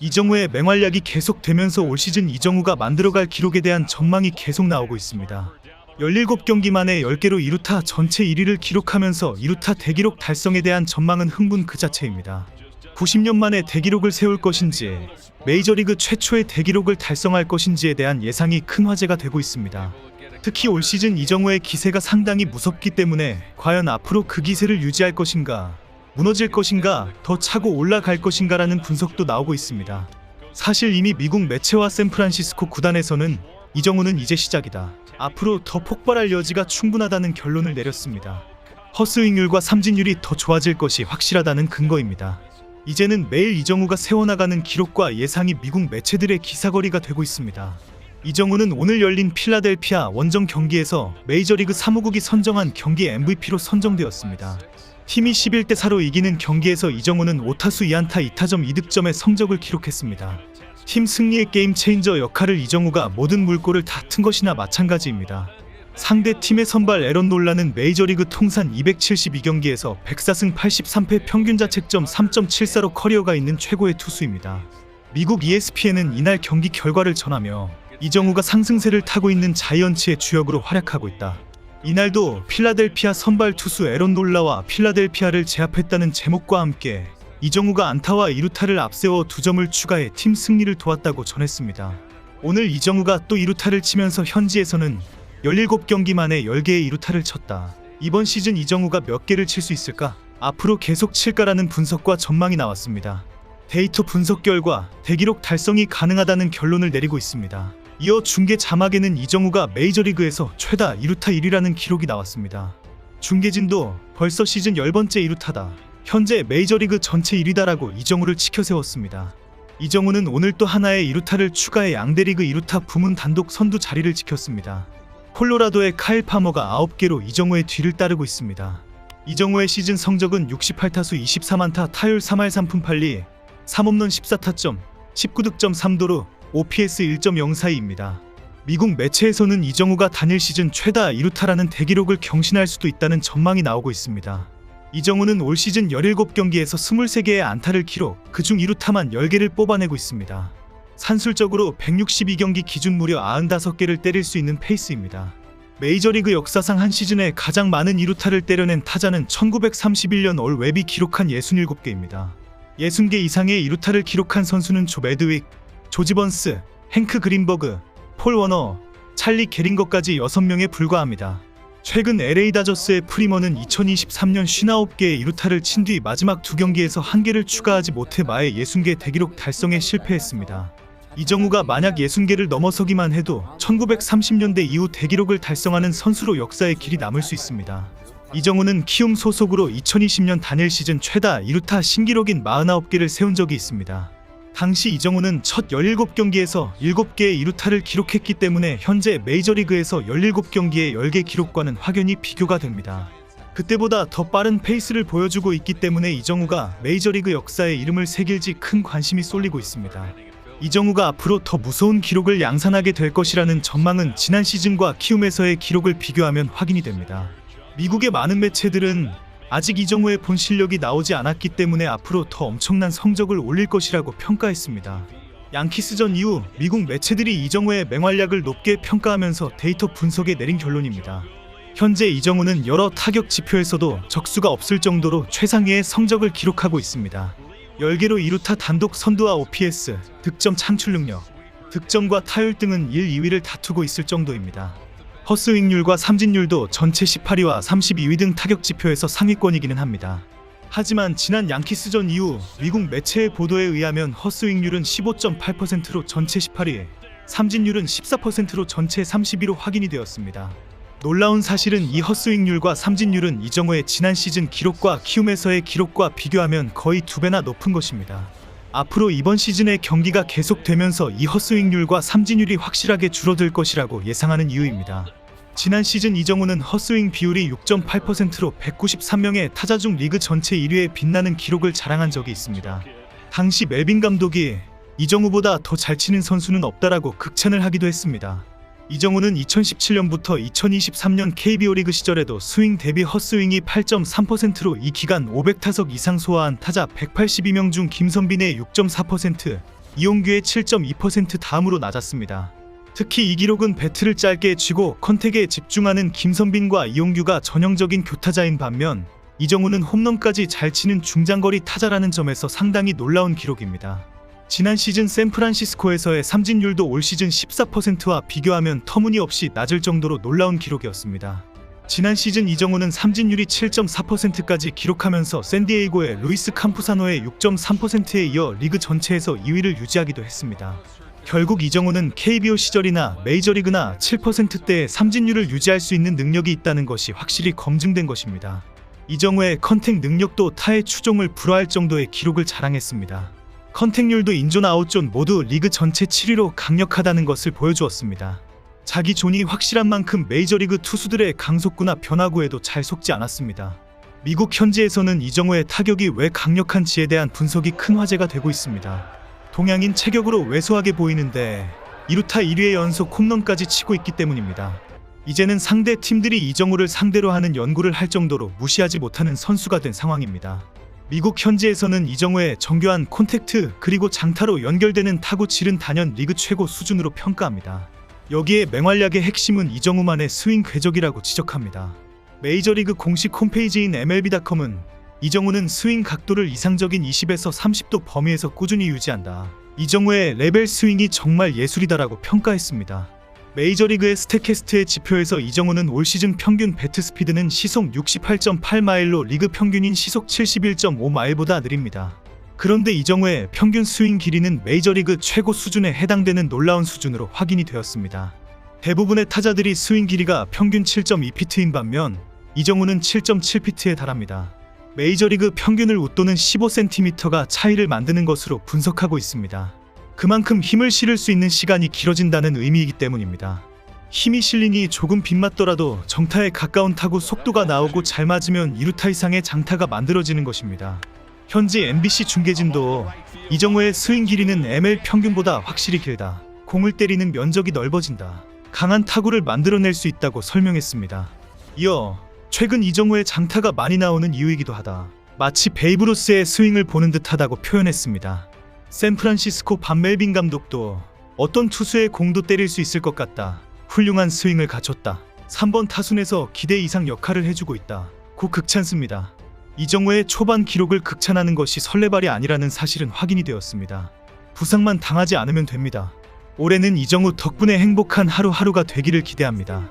이정우의 맹활약이 계속되면서 올 시즌 이정우가 만들어갈 기록에 대한 전망이 계속 나오고 있습니다. 17경기 만에 10개로 2루타 전체 1위를 기록하면서 2루타 대기록 달성에 대한 전망은 흥분 그 자체입니다. 90년 만에 대기록을 세울 것인지 메이저리그 최초의 대기록을 달성할 것인지에 대한 예상이 큰 화제가 되고 있습니다. 특히 올 시즌 이정우의 기세가 상당히 무섭기 때문에 과연 앞으로 그 기세를 유지할 것인가, 무너질 것인가, 더 차고 올라갈 것인가라는 분석도 나오고 있습니다. 사실 이미 미국 매체와 샌프란시스코 구단에서는 이정우는 이제 시작이다, 앞으로 더 폭발할 여지가 충분하다는 결론을 내렸습니다. 헛스윙률과 삼진율이 더 좋아질 것이 확실하다는 근거입니다. 이제는 매일 이정우가 세워나가는 기록과 예상이 미국 매체들의 기사거리가 되고 있습니다. 이정우는 오늘 열린 필라델피아 원정 경기에서 메이저리그 사무국이 선정한 경기 MVP로 선정되었습니다. 팀이 11대4로 이기는 경기에서 이정우는 5타수 2안타 2타점 2득점의 성적을 기록했습니다. 팀 승리의 게임 체인저 역할을 이정우가 모든 물꼬를 다 튼 것이나 마찬가지입니다. 상대 팀의 선발 에런 놀라는 메이저리그 통산 272경기에서 104승 83패 평균 자책점 3.74로 커리어가 있는 최고의 투수입니다. 미국 ESPN은 이날 경기 결과를 전하며 이정우가 상승세를 타고 있는 자이언츠의 주역으로 활약하고 있다, 이날도 필라델피아 선발 투수 에런 놀라와 필라델피아를 제압했다는 제목과 함께 이정우가 안타와 2루타를 앞세워 2점을 추가해 팀 승리를 도왔다고 전했습니다. 오늘 이정우가 또 2루타를 치면서 현지에서는 17경기 만에 10개의 2루타를 쳤다. 이번 시즌 이정우가 몇 개를 칠 수 있을까? 앞으로 계속 칠까라는 분석과 전망이 나왔습니다. 데이터 분석 결과 대기록 달성이 가능하다는 결론을 내리고 있습니다. 이어 중계 자막에는 이정우가 메이저리그에서 최다 2루타 1위라는 기록이 나왔습니다. 중계진도 벌써 시즌 10번째 2루타다, 현재 메이저리그 전체 1위다라고 이정우를 치켜세웠습니다. 이정우는 오늘 또 하나의 2루타를 추가해 양대리그 2루타 부문 단독 선두 자리를 지켰습니다. 콜로라도의 카일 파머가 9개로 이정우의 뒤를 따르고 있습니다. 이정우의 시즌 성적은 68타수 23안타 타율 3할 3푼 8리 3홈런 14타점 19득점 3도루 OPS 1.042입니다. 미국 매체에서는 이정우가 단일 시즌 최다 2루타라는 대기록을 경신할 수도 있다는 전망이 나오고 있습니다. 이정우는 올 시즌 17경기에서 23개의 안타를 기록, 그중 2루타만 10개를 뽑아내고 있습니다. 산술적으로 162경기 기준 무려 95개를 때릴 수 있는 페이스입니다. 메이저리그 역사상 한 시즌에 가장 많은 2루타를 때려낸 타자는 1931년 올 웹이 기록한 67개입니다. 60개 이상의 2루타를 기록한 선수는 조 매드윅, 조지 번스, 행크 그린버그, 폴 워너, 찰리 게링거까지 6명에 불과합니다. 최근 LA 다저스의 프리머는 2023년 59개의 2루타를 친 뒤 마지막 2경기에서 1개를 추가하지 못해 마의 60개 대기록 달성에 실패했습니다. 이정우가 만약 60개를 넘어서기만 해도 1930년대 이후 대기록을 달성하는 선수로 역사의 길이 남을 수 있습니다. 이정우는 키움 소속으로 2020년 단일 시즌 최다 2루타 신기록인 49개를 세운 적이 있습니다. 당시 이정우는 첫 17경기에서 7개의 2루타를 기록했기 때문에 현재 메이저리그에서 17경기의 10개 기록과는 확연히 비교가 됩니다. 그때보다 더 빠른 페이스를 보여주고 있기 때문에 이정우가 메이저리그 역사에 이름을 새길지 큰 관심이 쏠리고 있습니다. 이정우가 앞으로 더 무서운 기록을 양산하게 될 것이라는 전망은 지난 시즌과 키움에서의 기록을 비교하면 확인이 됩니다. 미국의 많은 매체들은 아직 이정우의 본 실력이 나오지 않았기 때문에 앞으로 더 엄청난 성적을 올릴 것이라고 평가했습니다. 양키스전 이후 미국 매체들이 이정우의 맹활약을 높게 평가하면서 데이터 분석에 내린 결론입니다. 현재 이정우는 여러 타격 지표에서도 적수가 없을 정도로 최상위의 성적을 기록하고 있습니다. 10개로 2루타 단독 선두와 OPS, 득점 창출 능력, 득점과 타율 등은 1, 2위를 다투고 있을 정도입니다. 헛스윙률과 삼진율도 전체 18위와 32위 등 타격 지표에서 상위권이기는 합니다. 하지만 지난 양키스전 이후 미국 매체의 보도에 의하면 헛스윙률은 15.8%로 전체 18위, 삼진율은 14%로 전체 32위로 확인이 되었습니다. 놀라운 사실은 이 헛스윙률과 삼진율은 이정우의 지난 시즌 기록과 키움에서의 기록과 비교하면 거의 2배나 높은 것입니다. 앞으로 이번 시즌의 경기가 계속되면서 이 헛스윙률과 삼진율이 확실하게 줄어들 것이라고 예상하는 이유입니다. 지난 시즌 이정우는 헛스윙 비율이 6.8%로 193명의 타자 중 리그 전체 1위에 빛나는 기록을 자랑한 적이 있습니다. 당시 멜빈 감독이 이정우보다 더 잘 치는 선수는 없다라고 극찬을 하기도 했습니다. 이정우는 2017년부터 2023년 KBO 리그 시절에도 스윙 대비 헛스윙이 8.3%로 이 기간 500타석 이상 소화한 타자 182명 중 김선빈의 6.4%, 이용규의 7.2% 다음으로 낮았습니다. 특히 이 기록은 배트를 짧게 쥐고 컨택에 집중하는 김선빈과 이용규가 전형적인 교타자인 반면 이정우는 홈런까지 잘 치는 중장거리 타자라는 점에서 상당히 놀라운 기록입니다. 지난 시즌 샌프란시스코에서의 삼진율도 올 시즌 14%와 비교하면 터무니없이 낮을 정도로 놀라운 기록이었습니다. 지난 시즌 이정우는 삼진율이 7.4%까지 기록하면서 샌디에이고의 루이스 캄푸사노의 6.3%에 이어 리그 전체에서 2위를 유지하기도 했습니다. 결국 이정우는 KBO 시절이나 메이저리그나 7%대의 삼진율을 유지할 수 있는 능력이 있다는 것이 확실히 검증된 것입니다. 이정우의 컨택 능력도 타의 추종을 불허할 정도의 기록을 자랑했습니다. 컨택률도 인존 아웃존 모두 리그 전체 7위로 강력하다는 것을 보여주었습니다. 자기 존이 확실한 만큼 메이저리그 투수들의 강속구나 변화구에도 잘 속지 않았습니다. 미국 현지에서는 이정우의 타격이 왜 강력한지에 대한 분석이 큰 화제가 되고 있습니다. 동양인 체격으로 왜소하게 보이는데 2루타 1위의 연속 홈런까지 치고 있기 때문입니다. 이제는 상대 팀들이 이정우를 상대로 하는 연구를 할 정도로 무시하지 못하는 선수가 된 상황입니다. 미국 현지에서는 이정우의 정교한 콘택트 그리고 장타로 연결되는 타구질은 단연 리그 최고 수준으로 평가합니다. 여기에 맹활약의 핵심은 이정우만의 스윙 궤적이라고 지적합니다. 메이저리그 공식 홈페이지인 MLB.com은 이정우는 스윙 각도를 이상적인 20에서 30도 범위에서 꾸준히 유지한다. 이정우의 레벨 스윙이 정말 예술이다라고 평가했습니다. 메이저리그의 스태캐스트의 지표에서 이정우는 올 시즌 평균 배트 스피드는 시속 68.8마일로 리그 평균인 시속 71.5마일보다 느립니다. 그런데 이정우의 평균 스윙 길이는 메이저리그 최고 수준에 해당되는 놀라운 수준으로 확인이 되었습니다. 대부분의 타자들이 스윙 길이가 평균 7.2피트인 반면 이정우는 7.7피트에 달합니다. 메이저리그 평균을 웃도는 15cm가 차이를 만드는 것으로 분석하고 있습니다. 그만큼 힘을 실을 수 있는 시간이 길어진다는 의미이기 때문입니다. 힘이 실리니 조금 빗맞더라도 정타에 가까운 타구 속도가 나오고 잘 맞으면 2루타 이상의 장타가 만들어지는 것입니다. 현지 MBC 중계진도 이정우의 스윙 길이는 ML 평균보다 확실히 길다. 공을 때리는 면적이 넓어진다. 강한 타구를 만들어낼 수 있다고 설명했습니다. 이어 최근 이정우의 장타가 많이 나오는 이유이기도 하다. 마치 베이브루스의 스윙을 보는 듯하다고 표현했습니다. 샌프란시스코 반멜빈 감독도 어떤 투수의 공도 때릴 수 있을 것 같다. 훌륭한 스윙을 갖췄다. 3번 타순에서 기대 이상 역할을 해주고 있다. 고 극찬습니다. 이정우의 초반 기록을 극찬하는 것이 설레발이 아니라는 사실은 확인이 되었습니다. 부상만 당하지 않으면 됩니다. 올해는 이정우 덕분에 행복한 하루하루가 되기를 기대합니다.